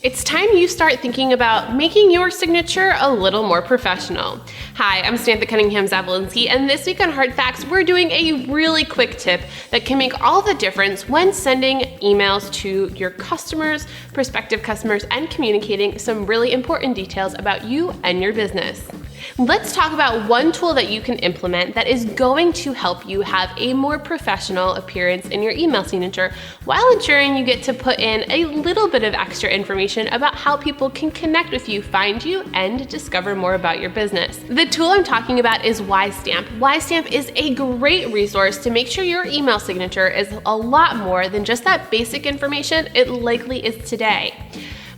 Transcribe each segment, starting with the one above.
It's time you start thinking about making your signature a little more professional. Hi, I'm Samantha Cunningham Zawilinski, and this week on Hard Facts, we're doing a really quick tip that can make all the difference when sending emails to your customers, prospective customers, and communicating some really important details about you and your business. Let's talk about one tool that you can implement that is going to help you have a more professional appearance in your email signature while ensuring you get to put in a little bit of extra information about how people can connect with you, find you, and discover more about your business. The tool I'm talking about is Wisestamp. Wisestamp is a great resource to make sure your email signature is a lot more than just that basic information it likely is today.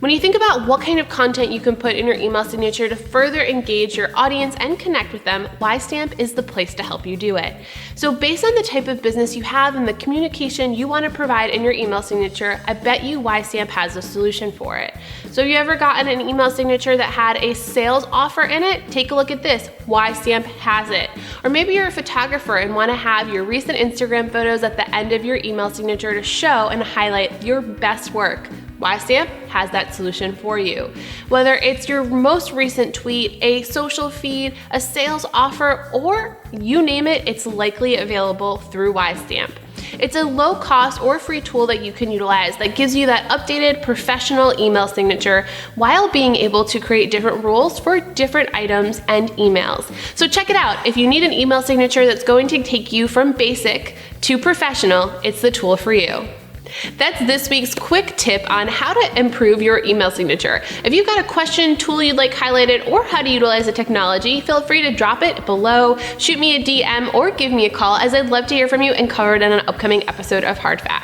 When you think about what kind of content you can put in your email signature to further engage your audience and connect with them, Wisestamp is the place to help you do it. So based on the type of business you have and the communication you want to provide in your email signature, I bet you Wisestamp has a solution for it. So have you ever gotten an email signature that had a sales offer in it? Take a look at this. Wisestamp has it. Or maybe you're a photographer and want to have your recent Instagram photos at the end of your email signature to show and highlight your best work. Wisestamp has that solution for you. Whether it's your most recent tweet, a social feed, a sales offer, or you name it, it's likely available through Wisestamp. It's a low cost or free tool that you can utilize that gives you that updated professional email signature while being able to create different rules for different items and emails. So check it out. If you need an email signature that's going to take you from basic to professional, it's the tool for you. That's this week's quick tip on how to improve your email signature. If you've got a question, tool you'd like highlighted, or how to utilize the technology, feel free to drop it below, shoot me a DM, or give me a call, as I'd love to hear from you and cover it in an upcoming episode of Hard Facts.